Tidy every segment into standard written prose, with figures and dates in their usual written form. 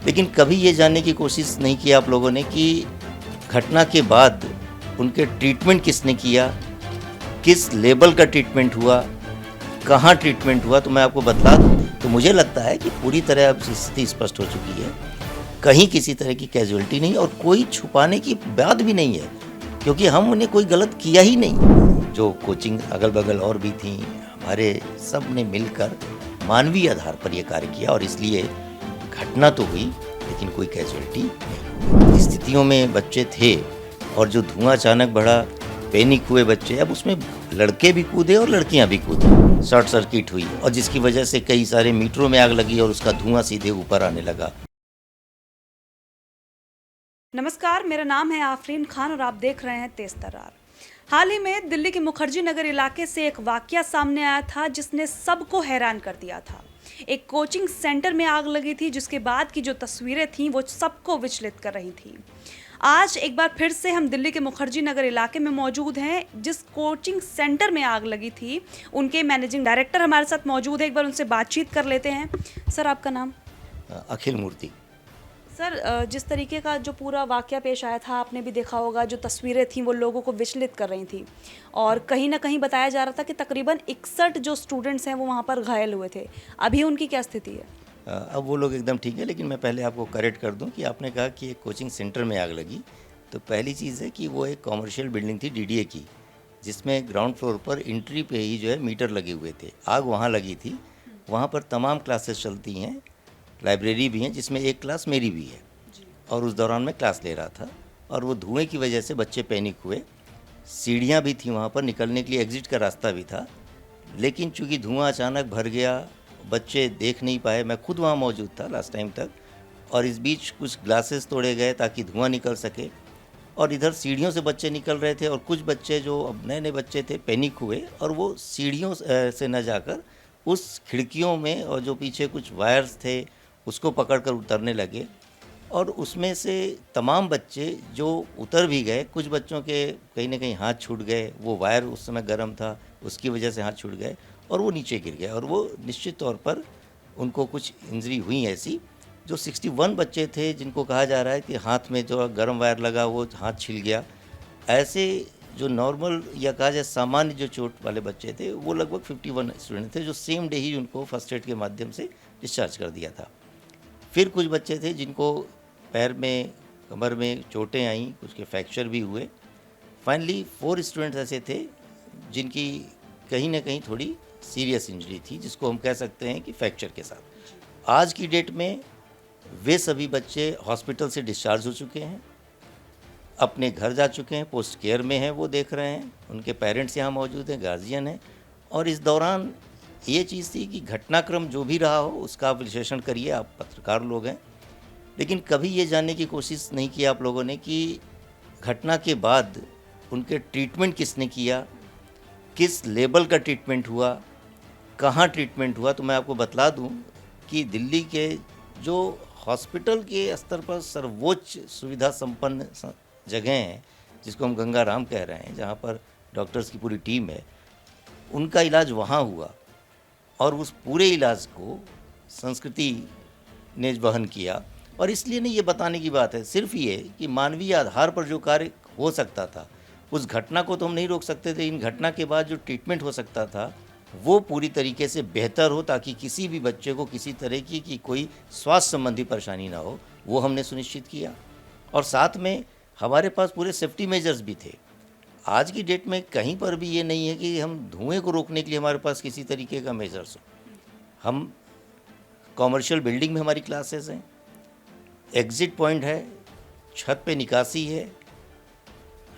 लेकिन कभी ये जानने की कोशिश नहीं की आप लोगों ने कि घटना के बाद उनके ट्रीटमेंट किसने किया, किस लेवल का ट्रीटमेंट हुआ, कहाँ ट्रीटमेंट हुआ। तो मैं आपको बतला दूँ, तो मुझे लगता है कि पूरी तरह अब स्थिति स्पष्ट हो चुकी है। कहीं किसी तरह की कैजुअलिटी नहीं और कोई छुपाने की बात भी नहीं है, क्योंकि हम उन्हें कोई गलत किया ही नहीं। जो कोचिंग अगल बगल और भी थी, हमारे सब ने मिलकर मानवीय आधार पर यह कार्य किया और इसलिए घटना तो हुई लेकिन कोई कैजुअलिटी नहीं। स्थितियों में बच्चे थे और जो धुआं अचानक बढ़ा, पैनिक हुए बच्चे। अब उसमें लड़के भी कूदे और लड़कियां भी कूदी, शॉर्ट सर्किट हुई और जिसकी वजह से कई सारे मीटरों में आग लगी और उसका धुआं सीधे ऊपर आने लगा। नमस्कार, मेरा नाम है आफरीन खान और आप देख रहे हैं तेज तर्रार। हाल ही में दिल्ली के मुखर्जी नगर इलाके से एक वाकया सामने आया था जिसने सबको हैरान कर दिया था। एक कोचिंग सेंटर में आग लगी थी जिसके बाद की जो तस्वीरें थीं वो सबको विचलित कर रही थी। आज एक बार फिर से हम दिल्ली के मुखर्जी नगर इलाके में मौजूद हैं। जिस कोचिंग सेंटर में आग लगी थी उनके मैनेजिंग डायरेक्टर हमारे साथ मौजूद है, एक बार उनसे बातचीत कर लेते हैं। सर, आपका नाम? अखिल मूर्ति। सर, जिस तरीके का जो पूरा वाकया पेश आया था आपने भी देखा होगा, जो तस्वीरें थीं वो लोगों को विचलित कर रही थी और कहीं ना कहीं बताया जा रहा था कि तकरीबन 61 जो स्टूडेंट्स हैं वो वहाँ पर घायल हुए थे। अभी उनकी क्या स्थिति है? अब वो लोग एकदम ठीक है, लेकिन मैं पहले आपको करेक्ट कर दूं कि आपने कहा कि एक कोचिंग सेंटर में आग लगी। तो पहली चीज़ है कि वो एक कॉमर्शियल बिल्डिंग थी डीडीए की, जिसमें ग्राउंड फ्लोर पर एंट्री पे ही जो है मीटर लगे हुए थे। आग वहाँ लगी थी। वहाँ पर तमाम क्लासेस चलती हैं, लाइब्रेरी भी हैं जिसमें एक क्लास मेरी भी है और उस दौरान मैं क्लास ले रहा था और वो धुएं की वजह से बच्चे पैनिक हुए। सीढ़ियाँ भी थी वहाँ पर, निकलने के लिए एग्ज़िट का रास्ता भी था, लेकिन चूँकि धुआं अचानक भर गया, बच्चे देख नहीं पाए। मैं खुद वहाँ मौजूद था लास्ट टाइम तक और इस बीच कुछ ग्लासेस तोड़े गए ताकि धुआं निकल सके और इधर सीढ़ियों से बच्चे निकल रहे थे और कुछ बच्चे जो अब नए नए बच्चे थे पैनिक हुए और वो सीढ़ियों से न जाकर उस खिड़कियों में और जो पीछे कुछ वायर्स थे उसको पकड़कर उतरने लगे और उसमें से तमाम बच्चे जो उतर भी गए, कुछ बच्चों के कहीं ना कहीं हाथ छूट गए, वो वायर उस समय गर्म था उसकी वजह से हाथ छूट गए और वो नीचे गिर गए और वो निश्चित तौर पर उनको कुछ इंजरी हुई ऐसी। जो 61 बच्चे थे जिनको कहा जा रहा है कि हाथ में जो गर्म वायर लगा वो हाथ छिल गया, ऐसे जो नॉर्मल या कहा जाए सामान्य जो चोट वाले बच्चे थे वो लगभग 51 स्टूडेंट थे जो सेम डे ही उनको फर्स्ट एड के माध्यम से डिस्चार्ज कर दिया था। फिर कुछ बच्चे थे जिनको पैर में, कमर में चोटें आईं, कुछ के फ्रैक्चर भी हुए। फाइनली 4 स्टूडेंट्स ऐसे थे जिनकी कहीं ना कहीं थोड़ी सीरियस इंजरी थी, जिसको हम कह सकते हैं कि फ्रैक्चर के साथ। आज की डेट में वे सभी बच्चे हॉस्पिटल से डिस्चार्ज हो चुके हैं, अपने घर जा चुके हैं, पोस्ट केयर में हैं, वो देख रहे हैं, उनके पेरेंट्स यहाँ मौजूद हैं, गार्जियन हैं। और इस दौरान ये चीज़ थी कि घटनाक्रम जो भी रहा हो उसका आप विश्लेषण करिए, आप पत्रकार लोग हैं, लेकिन कभी ये जानने की कोशिश नहीं की आप लोगों ने कि घटना के बाद उनके ट्रीटमेंट किसने किया, किस लेवल का ट्रीटमेंट हुआ, कहाँ ट्रीटमेंट हुआ। तो मैं आपको बतला दूं कि दिल्ली के जो हॉस्पिटल के स्तर पर सर्वोच्च सुविधा संपन्न जगह हैं, जिसको हम गंगा राम कह रहे हैं, जहाँ पर डॉक्टर्स की पूरी टीम है, उनका इलाज वहाँ हुआ और उस पूरे इलाज को संस्कृति ने वहन किया। और इसलिए नहीं, ये बताने की बात है सिर्फ ये कि मानवीय आधार पर जो कार्य हो सकता था उस घटना को तो हम नहीं रोक सकते थे। इन घटना के बाद जो ट्रीटमेंट हो सकता था वो पूरी तरीके से बेहतर हो ताकि किसी भी बच्चे को किसी तरह की कोई स्वास्थ्य संबंधी परेशानी ना हो, वो हमने सुनिश्चित किया। और साथ में हमारे पास पूरे सेफ्टी मेजर्स भी थे। आज की डेट में कहीं पर भी ये नहीं है कि हम धुएं को रोकने के लिए हमारे पास किसी तरीके का मेजर्स हो। हम कॉमर्शियल बिल्डिंग में हमारी क्लासेस हैं, एग्ज़िट पॉइंट है, छत पे निकासी है,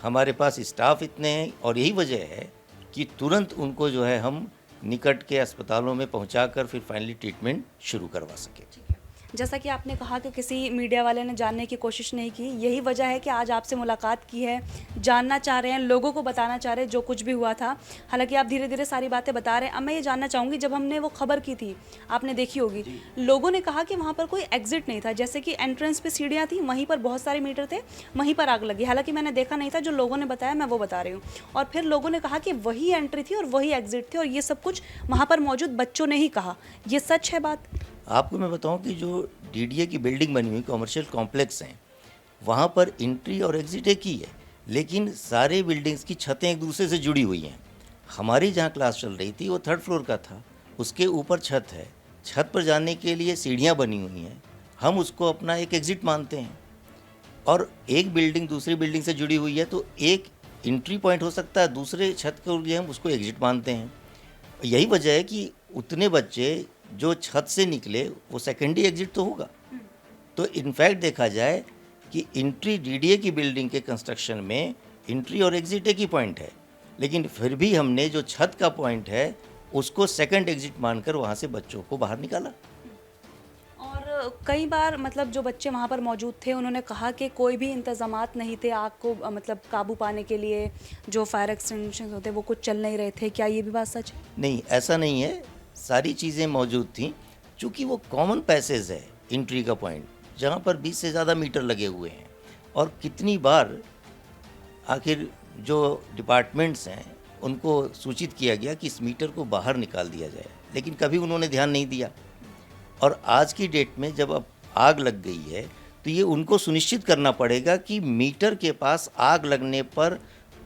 हमारे पास स्टाफ इतने हैं और यही वजह है कि तुरंत उनको जो है हम निकट के अस्पतालों में पहुंचाकर फिर फाइनली ट्रीटमेंट शुरू करवा सके। जैसा कि आपने कहा कि किसी मीडिया वाले ने जानने की कोशिश नहीं की, यही वजह है कि आज आपसे मुलाकात की है, जानना चाह रहे हैं, लोगों को बताना चाह रहे हैं जो कुछ भी हुआ था। हालांकि आप धीरे धीरे सारी बातें बता रहे हैं। अब मैं ये जानना चाहूँगी, जब हमने वो खबर की थी, आपने देखी होगी, लोगों ने कहा कि वहाँ पर कोई एग्जिट नहीं था, जैसे कि एंट्रेंस पे सीढ़ियाँ थी, वहीं पर बहुत सारे मीटर थे, वहीं पर आग लगी। हालांकि मैंने देखा नहीं था, जो लोगों ने बताया मैं वो बता रही हूँ। और फिर लोगों ने कहा कि वही एंट्री थी और वही एग्जिट थे और ये सब कुछ वहाँ पर मौजूद बच्चों ने ही कहा। ये सच है बात? आपको मैं बताऊं कि जो डीडीए की बिल्डिंग बनी हुई कमर्शियल कॉम्प्लेक्स हैं, वहाँ पर एंट्री और एग्जिट एक ही है, लेकिन सारे बिल्डिंग्स की छतें एक दूसरे से जुड़ी हुई हैं। हमारी जहाँ क्लास चल रही थी वो 3rd फ्लोर का था, उसके ऊपर छत है, छत पर जाने के लिए सीढ़ियाँ बनी हुई हैं, हम उसको अपना एक एग्ज़िट मानते हैं। और एक बिल्डिंग दूसरी बिल्डिंग से जुड़ी हुई है तो एक एंट्री पॉइंट हो सकता है, दूसरे छत के लिए हम उसको एग्ज़िट मानते हैं। यही वजह है कि उतने बच्चे जो छत से निकले वो सेकेंडरी एग्ज़िट तो होगा। तो इनफैक्ट देखा जाए कि एंट्री डीडीए की बिल्डिंग के कंस्ट्रक्शन में एंट्री और एग्ज़िट एक ही पॉइंट है, लेकिन फिर भी हमने जो छत का पॉइंट है उसको सेकंड एग्ज़िट मानकर वहाँ से बच्चों को बाहर निकाला। और कई बार मतलब जो बच्चे वहाँ पर मौजूद थे उन्होंने कहा कि कोई भी इंतज़ामात नहीं थे आग को मतलब काबू पाने के लिए, जो फायर एक्सटिंग्विशर्स होते वो कुछ चल नहीं रहे थे, क्या ये भी बात सच है? नहीं, ऐसा नहीं है, सारी चीज़ें मौजूद थीं। चूँकि वो कॉमन पैसेज है एंट्री का पॉइंट, जहाँ पर 20 से ज़्यादा मीटर लगे हुए हैं, और कितनी बार आखिर जो डिपार्टमेंट्स हैं उनको सूचित किया गया कि इस मीटर को बाहर निकाल दिया जाए, लेकिन कभी उन्होंने ध्यान नहीं दिया। और आज की डेट में जब अब आग लग गई है तो ये उनको सुनिश्चित करना पड़ेगा कि मीटर के पास आग लगने पर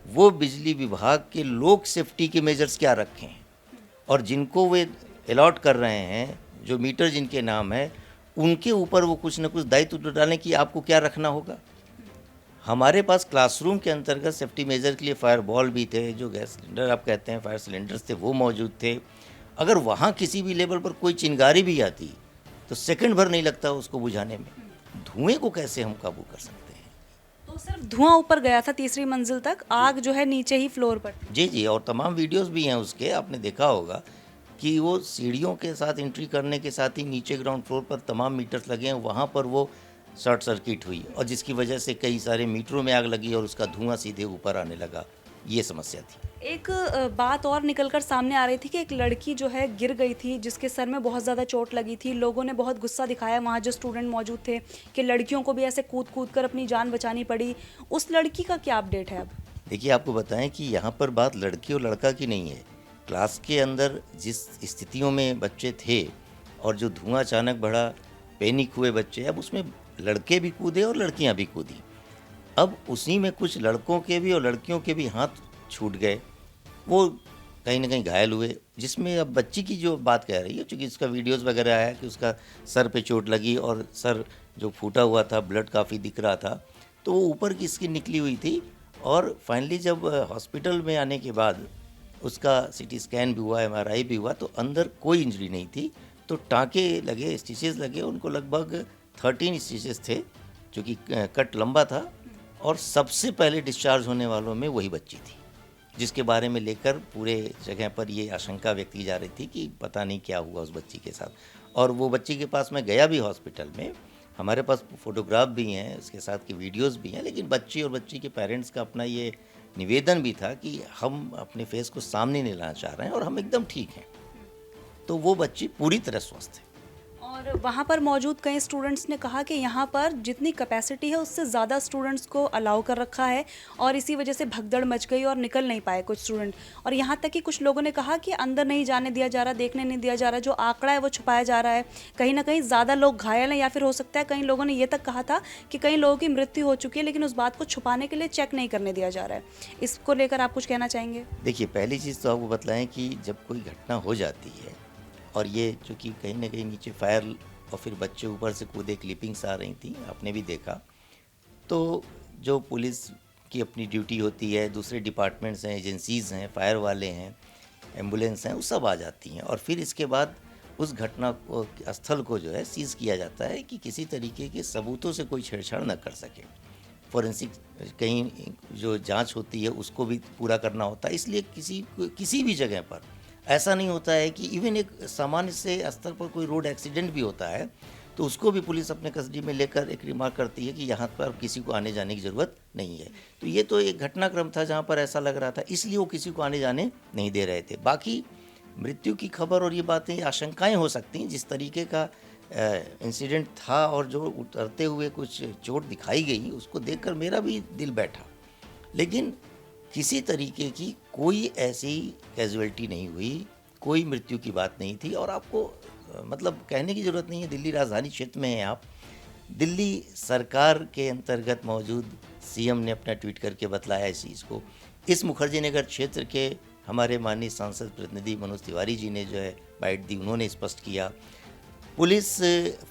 वो बिजली विभाग के लोग सेफ्टी के मेजर्स क्या रखें, और जिनको वे अलॉट कर रहे हैं, जो मीटर जिनके नाम है, उनके ऊपर वो कुछ न कुछ दायित्व तो डालें कि आपको क्या रखना होगा। हमारे पास क्लासरूम के अंतर्गत सेफ्टी मेजर के लिए फायर बॉल भी थे, जो गैस सिलेंडर आप कहते हैं फायर सिलेंडर्स थे वो मौजूद थे। अगर वहाँ किसी भी लेवल पर कोई चिंगारी भी आती तो सेकंड भर नहीं लगता उसको बुझाने में। धुएं को कैसे हम काबू कर सकते हैं? तो सिर्फ धुआं ऊपर गया था तीसरी मंजिल तक, आग जो है नीचे ही फ्लोर पर थी। जी जी, और तमाम वीडियोस भी हैं उसके, आपने देखा होगा कि वो सीढ़ियों के साथ एंट्री करने के साथ ही नीचे ग्राउंड फ्लोर पर तमाम मीटर्स लगे हैं, वहाँ पर वो शॉर्ट सर्किट हुई और जिसकी वजह से कई सारे मीटरों में आग लगी और उसका धुआं सीधे ऊपर आने लगा। ये समस्या थी। एक बात और निकल कर सामने आ रही थी कि एक लड़की जो है गिर गई थी, जिसके सर में बहुत ज़्यादा चोट लगी थी। लोगों ने बहुत गुस्सा दिखाया वहाँ जो स्टूडेंट मौजूद थे कि लड़कियों को भी ऐसे कूद कूद कर अपनी जान बचानी पड़ी। उस लड़की का क्या अपडेट है अब? देखिए, आपको बताएं कि यहाँ पर बात लड़की और लड़का की नहीं है। क्लास के अंदर जिस स्थितियों में बच्चे थे और जो धुआं अचानक बढ़ा, पैनिक हुए बच्चे, अब उसमें लड़के भी कूदे और लड़कियाँ भी कूदी। अब उसी में कुछ लड़कों के भी और लड़कियों के भी हाथ छूट गए, वो कहीं न कहीं घायल हुए, जिसमें अब बच्ची की जो बात कह रही है, चूँकि उसका वीडियोज़ वगैरह आया कि उसका सर पे चोट लगी और सर जो फूटा हुआ था, ब्लड काफ़ी दिख रहा था, तो वो ऊपर की स्किन निकली हुई थी। और फाइनली जब हॉस्पिटल में आने के बाद उसका सीटी स्कैन भी हुआ, एमआरआई भी हुआ, तो अंदर कोई इंजरी नहीं थी। तो टाँके लगे, स्टिचेज़ लगे, उनको लगभग 13 स्टिचेज़ थे, चूँकि कट लंबा था, और सबसे पहले डिस्चार्ज होने वालों में वही बच्ची थी, जिसके बारे में लेकर पूरे जगह पर ये आशंका व्यक्त की जा रही थी कि पता नहीं क्या हुआ उस बच्ची के साथ। और वो बच्ची के पास मैं गया भी हॉस्पिटल में, हमारे पास फ़ोटोग्राफ भी हैं, उसके साथ की वीडियोज़ भी हैं, लेकिन बच्ची और बच्ची के पेरेंट्स का अपना ये निवेदन भी था कि हम अपने फेस को सामने नहीं लाना चाह रहे हैं और हम एकदम ठीक हैं। तो वो बच्ची पूरी तरह स्वस्थ है। और वहाँ पर मौजूद कई स्टूडेंट्स ने कहा कि यहाँ पर जितनी कैपेसिटी है उससे ज़्यादा स्टूडेंट्स को अलाउ कर रखा है और इसी वजह से भगदड़ मच गई और निकल नहीं पाए कुछ स्टूडेंट। और यहाँ तक कि कुछ लोगों ने कहा कि अंदर नहीं जाने दिया जा रहा, देखने नहीं दिया जा रहा, जो आंकड़ा है वो छुपाया जा रहा है। कहीं ना कहीं ज़्यादा लोग घायल हैं, या फिर हो सकता है कई लोगों ने ये तक कहा था कि कई लोगों की मृत्यु हो चुकी है, लेकिन उस बात को छुपाने के लिए चेक नहीं करने दिया जा रहा है। इसको लेकर आप कुछ कहना चाहेंगे? देखिए, पहली चीज़ तो आपको बतलाएं कि जब कोई घटना हो जाती है और ये चूँकि कहीं न कहीं नीचे फायर और फिर बच्चे ऊपर से कूदे, क्लिपिंग्स आ रही थी, आपने भी देखा, तो जो पुलिस की अपनी ड्यूटी होती है, दूसरे डिपार्टमेंट्स हैं, एजेंसीज़ हैं, फायर वाले हैं, एम्बुलेंस हैं, वो सब आ जाती हैं और फिर इसके बाद उस घटना को, स्थल को जो है सीज़ किया जाता है कि किसी तरीके के सबूतों से कोई छेड़छाड़ न कर सके। फोरेंसिक कहीं जो जांच होती है उसको भी पूरा करना होता है, इसलिए किसी भी जगह पर ऐसा नहीं होता है कि इवन एक सामान्य से स्तर पर कोई रोड एक्सीडेंट भी होता है तो उसको भी पुलिस अपने कस्टडी में लेकर एक रिमार्क करती है कि यहाँ पर किसी को आने जाने की ज़रूरत नहीं है। तो ये तो एक घटनाक्रम था जहाँ पर ऐसा लग रहा था, इसलिए वो किसी को आने जाने नहीं दे रहे थे। बाकी मृत्यु की खबर और ये बातें, आशंकाएँ हो सकती हैं, जिस तरीके का इंसिडेंट था और जो उतरते हुए कुछ चोट दिखाई गई, उसको देखकर मेरा भी दिल बैठा, लेकिन किसी तरीके की कोई ऐसी कैजुअल्टी नहीं हुई, कोई मृत्यु की बात नहीं थी। और आपको मतलब कहने की ज़रूरत नहीं है, दिल्ली राजधानी क्षेत्र में हैं आप। दिल्ली सरकार के अंतर्गत मौजूद सीएम ने अपना ट्वीट करके बतलाया इस चीज़ को। इस मुखर्जी नगर क्षेत्र के हमारे माननीय सांसद प्रतिनिधि मनोज तिवारी जी ने जो है बाइट दी, उन्होंने स्पष्ट किया। पुलिस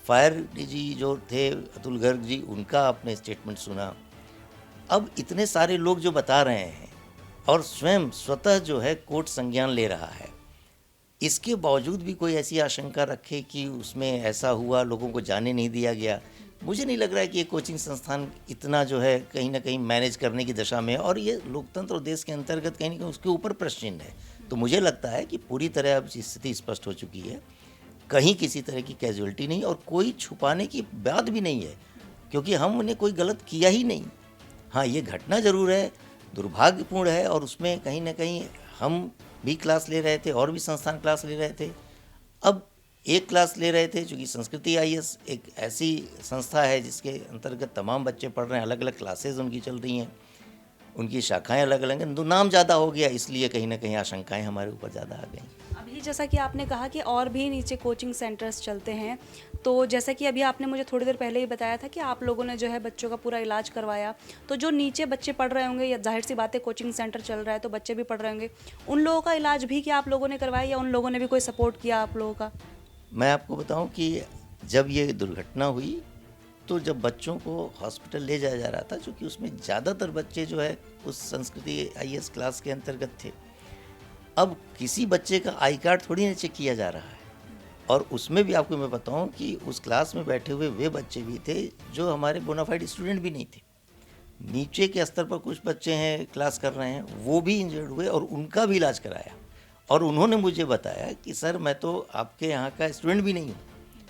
फायर जी जो थे अतुल गर्ग जी, उनका आपने स्टेटमेंट सुना। अब इतने सारे लोग जो बता रहे हैं और स्वतः जो है कोर्ट संज्ञान ले रहा है, इसके बावजूद भी कोई ऐसी आशंका रखे कि उसमें ऐसा हुआ, लोगों को जाने नहीं दिया गया, मुझे नहीं लग रहा है कि ये कोचिंग संस्थान इतना जो है कहीं ना कहीं मैनेज करने की दशा में है। और ये लोकतंत्र और देश के अंतर्गत कहीं ना कहीं उसके ऊपर प्रश्न चिन्ह है। तो मुझे लगता है कि पूरी तरह अब स्थिति स्पष्ट हो चुकी है, कहीं किसी तरह की कैजुअलिटी नहीं और कोई छुपाने की बात भी नहीं है, क्योंकि हमने कोई गलत किया ही नहीं। हाँ, ये घटना ज़रूर है, दुर्भाग्यपूर्ण है, और उसमें कहीं ना कहीं हम भी क्लास ले रहे थे और भी संस्थान क्लास ले रहे थे। अब एक क्लास ले रहे थे, चूँकि संस्कृति आईएएस एक ऐसी संस्था है जिसके अंतर्गत तमाम बच्चे पढ़ रहे हैं, अलग अलग क्लासेज उनकी चल रही हैं, उनकी शाखाएं अलग अलग हैं, तो नाम ज़्यादा हो गया, इसलिए कहीं ना कहीं आशंकाएं हमारे ऊपर ज़्यादा आ गई। अभी जैसा कि आपने कहा कि और भी नीचे कोचिंग सेंटर्स चलते हैं, तो जैसा कि अभी आपने मुझे थोड़ी देर पहले ही बताया था कि आप लोगों ने जो है बच्चों का पूरा इलाज करवाया, तो जो नीचे बच्चे पढ़ रहे होंगे, या जाहिर सी बात है कोचिंग सेंटर चल रहा है तो बच्चे भी पढ़ रहे होंगे, उन लोगों का इलाज भी क्या आप लोगों ने करवाया, या उन लोगों ने भी कोई सपोर्ट किया आप लोगों का? मैं आपको बताऊं कि जब ये दुर्घटना हुई तो जब बच्चों को हॉस्पिटल ले जाया जा रहा था, चूँकि उसमें ज़्यादातर बच्चे जो है उस संस्कृति आईएएस क्लास के अंतर्गत थे, अब किसी बच्चे का आई कार्ड थोड़ी ना चेक किया जा रहा है। और उसमें भी आपको मैं बताऊं कि उस क्लास में बैठे हुए वे बच्चे भी थे जो हमारे बोनाफाइड स्टूडेंट भी नहीं थे। नीचे के स्तर पर कुछ बच्चे हैं क्लास कर रहे हैं, वो भी इंजर्ड हुए और उनका भी इलाज कराया। और उन्होंने मुझे बताया कि सर मैं तो आपके यहाँ का स्टूडेंट भी नहीं हूँ,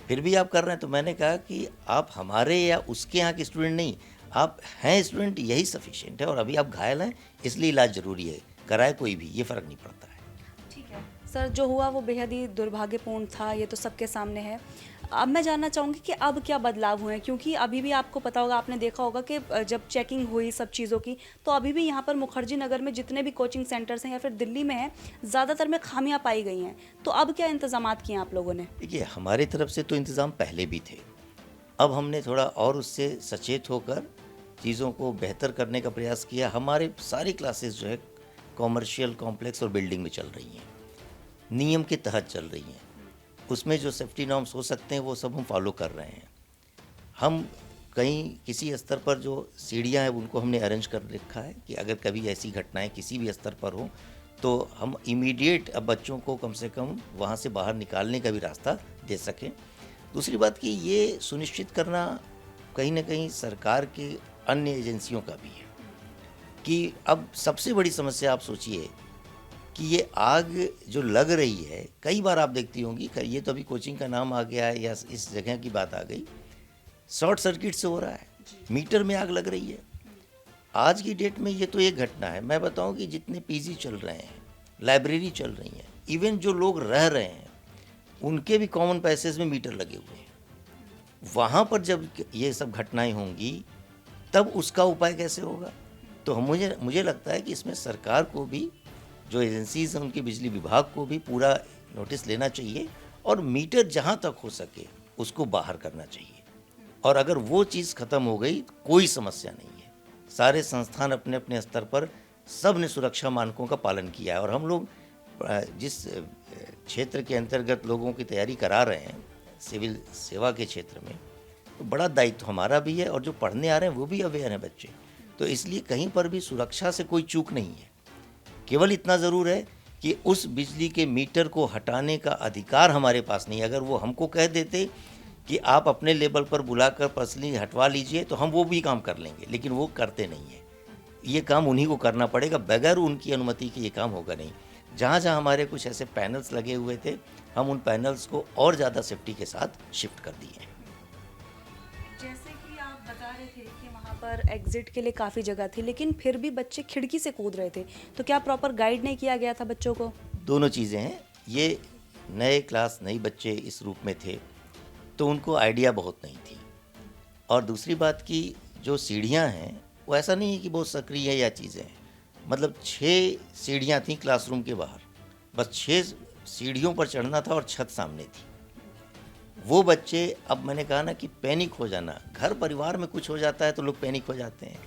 फिर भी आप कर रहे हैं। तो मैंने कहा कि आप हमारे या उसके यहाँ के स्टूडेंट नहीं, आप हैं स्टूडेंट, यही सफिशिएंट है। और अभी आप घायल हैं, इसलिए इलाज ज़रूरी है, कराए कोई भी, ये फ़र्क नहीं पड़ता है। ठीक है सर, जो हुआ वो बेहद ही दुर्भाग्यपूर्ण था, ये तो सबके सामने है। अब मैं जानना चाहूँगी कि अब क्या बदलाव हुए हैं, क्योंकि अभी भी आपको पता होगा, आपने देखा होगा कि जब चेकिंग हुई सब चीज़ों की, तो अभी भी यहाँ पर मुखर्जी नगर में जितने भी कोचिंग सेंटर्स हैं या फिर दिल्ली में हैं, ज़्यादातर में खामियां पाई गई हैं। तो अब क्या इंतजामात किए हैं आप लोगों ने? देखिए, हमारी तरफ से तो इंतज़ाम पहले भी थे, अब हमने थोड़ा और उससे सचेत होकर चीज़ों को बेहतर करने का प्रयास किया। हमारे सारी क्लासेस जो है कॉमर्शियल कॉम्प्लेक्स और बिल्डिंग में चल रही हैं, नियम के तहत चल रही हैं। उसमें जो सेफ्टी नॉर्म्स हो सकते हैं वो सब हम फॉलो कर रहे हैं। हम कहीं किसी स्तर पर जो सीढ़ियाँ हैं उनको हमने अरेंज कर रखा है कि अगर कभी ऐसी घटनाएं किसी भी स्तर पर हो तो हम इमीडिएट अब बच्चों को कम से कम वहाँ से बाहर निकालने का भी रास्ता दे सकें। दूसरी बात कि ये सुनिश्चित करना कहीं ना कहीं सरकार के अन्य एजेंसियों का भी है कि अब सबसे बड़ी समस्या आप सोचिए कि ये आग जो लग रही है, कई बार आप देखती होंगी, ये तो अभी कोचिंग का नाम आ गया है या इस जगह की बात आ गई, शॉर्ट सर्किट से हो रहा है, मीटर में आग लग रही है। आज की डेट में ये तो एक घटना है। मैं बताऊं कि जितने पीजी चल रहे हैं, लाइब्रेरी चल रही हैं, इवन जो लोग रह रहे हैं उनके भी कॉमन पैसेज में मीटर लगे हुए हैं। वहाँ पर जब ये सब घटनाएं होंगी तब उसका उपाय कैसे होगा? तो मुझे लगता है कि इसमें सरकार को भी, जो एजेंसीज हैं उनके, बिजली विभाग को भी पूरा नोटिस लेना चाहिए और मीटर जहाँ तक हो सके उसको बाहर करना चाहिए। और अगर वो चीज़ ख़त्म हो गई कोई समस्या नहीं है। सारे संस्थान अपने अपने स्तर पर सब ने सुरक्षा मानकों का पालन किया है। और हम लोग जिस क्षेत्र के अंतर्गत लोगों की तैयारी करा रहे हैं सिविल सेवा के क्षेत्र में, तो बड़ा दायित्व हमारा भी है और जो पढ़ने आ रहे हैं वो भी अवेयर हैं बच्चे। तो इसलिए कहीं पर भी सुरक्षा से कोई चूक नहीं है। केवल इतना ज़रूर है कि उस बिजली के मीटर को हटाने का अधिकार हमारे पास नहीं है। अगर वो हमको कह देते कि आप अपने लेवल पर बुलाकर पर्सनली हटवा लीजिए तो हम वो भी काम कर लेंगे, लेकिन वो करते नहीं है। ये काम उन्हीं को करना पड़ेगा, बगैर उनकी अनुमति के ये काम होगा नहीं। जहाँ जहाँ हमारे कुछ ऐसे पैनल्स लगे हुए थे, हम उन पैनल्स को और ज़्यादा सेफ्टी के साथ शिफ्ट कर दिए हैं। जैसे कि आप बता रहे थे कि वहाँ पर एग्जिट के लिए काफ़ी जगह थी, लेकिन फिर भी बच्चे खिड़की से कूद रहे थे, तो क्या प्रॉपर गाइड नहीं किया गया था बच्चों को? दोनों चीज़ें हैं। ये नए बच्चे इस रूप में थे तो उनको आइडिया बहुत नहीं थी। और दूसरी बात की जो सीढ़ियाँ हैं वो ऐसा नहीं है कि बहुत सक्रिय है या चीज़ें हैं। मतलब 6 सीढ़ियाँ थीं क्लासरूम के बाहर, बस 6 सीढ़ियों पर चढ़ना था और छत सामने थी। वो बच्चे, अब मैंने कहा ना कि पैनिक हो जाना, घर परिवार में कुछ हो जाता है तो लोग पैनिक हो जाते हैं।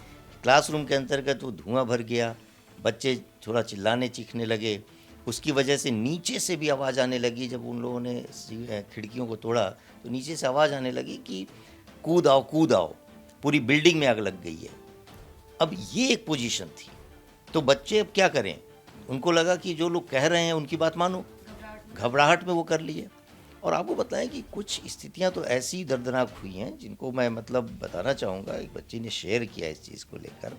क्लासरूम के अंतर्गत वो धुआं भर गया, बच्चे थोड़ा चिल्लाने चीखने लगे, उसकी वजह से नीचे से भी आवाज़ आने लगी। जब उन लोगों ने खिड़कियों को तोड़ा तो नीचे से आवाज़ आने लगी कि कूद आओ कूद आओ, पूरी बिल्डिंग में आग लग गई है। अब ये एक पोजीशन थी, तो बच्चे अब क्या करें, उनको लगा कि जो लोग कह रहे हैं उनकी बात मानो, घबराहट में वो कर लिए। और आपको बताएं कि कुछ स्थितियां तो ऐसी दर्दनाक हुई हैं जिनको मैं मतलब बताना चाहूँगा। एक बच्चे ने शेयर किया इस चीज़ को लेकर,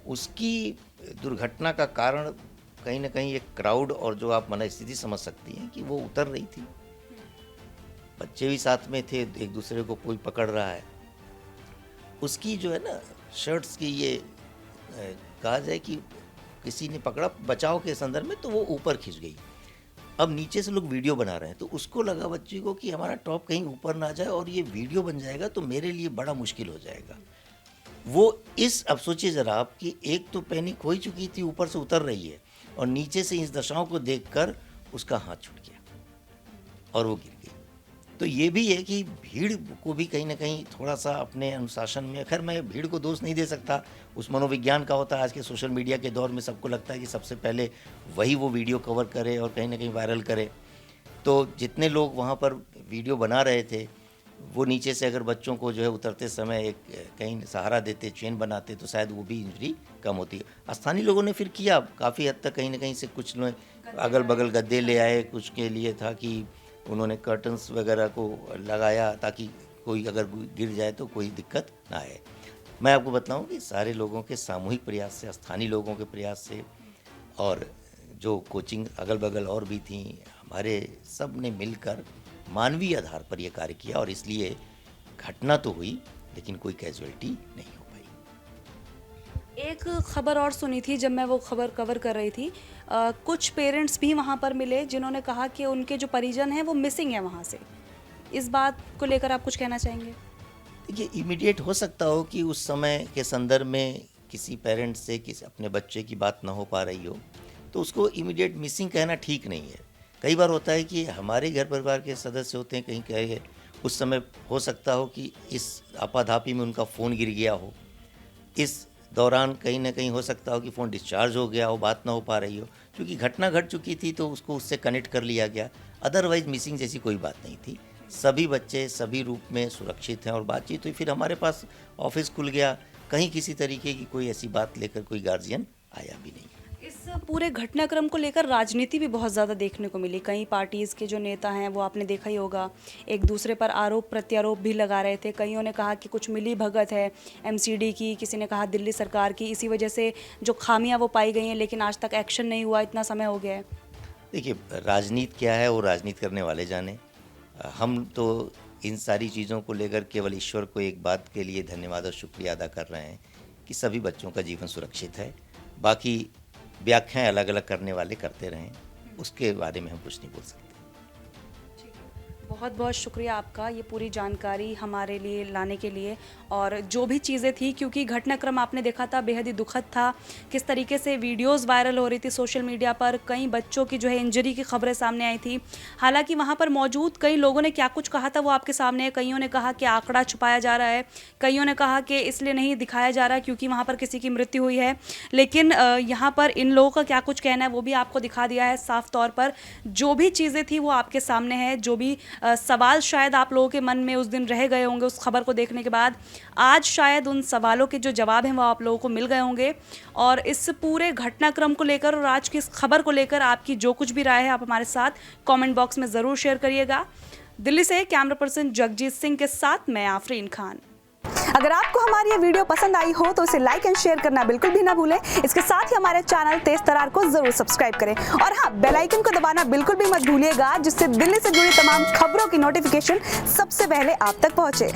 उसकी दुर्घटना का कारण कहीं ना कहीं एक क्राउड, और जो आप मन स्थिति समझ सकती हैं कि वो उतर रही थी, बच्चे भी साथ में थे, एक दूसरे को कोई पकड़ रहा है, उसकी जो है ना शर्ट्स की ये कहा जाए कि किसी ने पकड़ा बचाव के संदर्भ में, तो वो ऊपर खिंच गई। अब नीचे से लोग वीडियो बना रहे हैं, तो उसको लगा बच्ची को कि हमारा टॉप कहीं ऊपर ना जाए और ये वीडियो बन जाएगा तो मेरे लिए बड़ा मुश्किल हो जाएगा। वो अब सोचिए ज़रा आप कि एक तो पैनिक हो ही चुकी थी, ऊपर से उतर रही है, और नीचे से इस दशाओं को देखकर उसका हाथ छूट गया और वो गिर गई। तो ये भी है कि भीड़ को भी कहीं ना कहीं थोड़ा सा अपने अनुशासन में, खैर मैं भीड़ को दोष नहीं दे सकता, उस मनोविज्ञान का होता है। आज के सोशल मीडिया के दौर में सबको लगता है कि सबसे पहले वही वो वीडियो कवर करे और कहीं ना कहीं वायरल करे। तो जितने लोग वहाँ पर वीडियो बना रहे थे, वो नीचे से अगर बच्चों को जो है उतरते समय एक कहीं सहारा देते, चेन बनाते, तो शायद वो भी इंजरी कम होती। स्थानीय लोगों ने फिर किया काफ़ी हद तक, कहीं ना कहीं से कुछ लोग अगल बगल गद्दे ले आए, कुछ के लिए था कि उन्होंने कर्टन्स वगैरह को लगाया ताकि कोई अगर गिर जाए तो कोई दिक्कत ना आए। मैं आपको बताऊं कि सारे लोगों के सामूहिक प्रयास से, स्थानीय लोगों के प्रयास से, और जो कोचिंग अगल बगल और भी थी, हमारे सब ने मिलकर मानवीय आधार पर यह कार्य किया, और इसलिए घटना तो हुई लेकिन कोई कैजुअलिटी नहीं हो पाई। एक खबर और सुनी थी जब मैं वो खबर कवर कर रही थी, कुछ पेरेंट्स भी वहाँ पर मिले जिन्होंने कहा कि उनके जो परिजन हैं वो मिसिंग है वहाँ से। इस बात को लेकर आप कुछ कहना चाहेंगे? देखिए, इमीडिएट हो सकता हो कि उस समय के संदर्भ में किसी पेरेंट्स से किसी अपने बच्चे की बात ना हो पा रही हो, तो उसको इमीडिएट मिसिंग कहना ठीक नहीं है। कई बार होता है कि हमारे घर परिवार के सदस्य होते हैं, कहीं कहीं उस समय हो सकता हो कि इस आपाधापी में उनका फ़ोन गिर गया हो, इस दौरान कहीं ना कहीं हो सकता हो कि फ़ोन डिस्चार्ज हो गया हो, बात ना हो पा रही हो। क्योंकि घटना घट चुकी थी तो उसको उससे कनेक्ट कर लिया गया, अदरवाइज़ मिसिंग जैसी कोई बात नहीं थी। सभी बच्चे सभी रूप में सुरक्षित हैं और बातचीत हुई, फिर हमारे पास ऑफिस खुल गया, कहीं किसी तरीके की कोई ऐसी बात लेकर कोई गार्जियन आया भी नहीं। इस पूरे घटनाक्रम को लेकर राजनीति भी बहुत ज़्यादा देखने को मिली। कई पार्टीज़ के जो नेता हैं वो आपने देखा ही होगा, एक दूसरे पर आरोप प्रत्यारोप भी लगा रहे थे। कईयों ने कहा कि कुछ मिली भगत है एमसीडी की, किसी ने कहा दिल्ली सरकार की, इसी वजह से जो खामियां वो पाई गई हैं, लेकिन आज तक एक्शन नहीं हुआ, इतना समय हो गया है। देखिए, राजनीति क्या है वो राजनीति करने वाले जाने। हम तो इन सारी चीज़ों को लेकर केवल ईश्वर को एक बात के लिए धन्यवाद और शुक्रिया अदा कर रहे हैं कि सभी बच्चों का जीवन सुरक्षित है। बाकी व्याख्याएं अलग अलग करने वाले करते रहें, उसके बारे में हम कुछ नहीं बोल सकते। बहुत बहुत शुक्रिया आपका ये पूरी जानकारी हमारे लिए लाने के लिए, और जो भी चीज़ें थी, क्योंकि घटनाक्रम आपने देखा था बेहद ही दुखद था। किस तरीके से वीडियोस वायरल हो रही थी सोशल मीडिया पर, कई बच्चों की जो है इंजरी की खबरें सामने आई थी। हालांकि वहां पर मौजूद कई लोगों ने क्या कुछ कहा था वो आपके सामने है। कईयों ने कहा कि आंकड़ा छुपाया जा रहा है, कईयों ने कहा कि इसलिए नहीं दिखाया जा रहा क्योंकि वहाँ पर किसी की मृत्यु हुई है। लेकिन यहाँ पर इन लोगों का क्या कुछ कहना है वो भी आपको दिखा दिया है साफ तौर पर। जो भी चीज़ें थी वो आपके सामने है। जो भी सवाल शायद आप लोगों के मन में उस दिन रह गए होंगे उस खबर को देखने के बाद, आज शायद उन सवालों के जो जवाब हैं वो आप लोगों को मिल गए होंगे। और इस पूरे घटनाक्रम को लेकर और आज की इस खबर को लेकर आपकी जो कुछ भी राय है आप हमारे साथ कमेंट बॉक्स में ज़रूर शेयर करिएगा। दिल्ली से कैमरा पर्सन जगजीत सिंह के साथ मैं आफरीन खान। अगर आपको हमारी ये वीडियो पसंद आई हो तो इसे लाइक एंड शेयर करना बिल्कुल भी ना भूलें। इसके साथ ही हमारे चैनल तेज तरार को जरूर सब्सक्राइब करें, और हाँ, बेल आइकन को दबाना बिल्कुल भी मत भूलिएगा, जिससे दिल्ली से जुड़ी तमाम खबरों की नोटिफिकेशन सबसे पहले आप तक पहुंचे।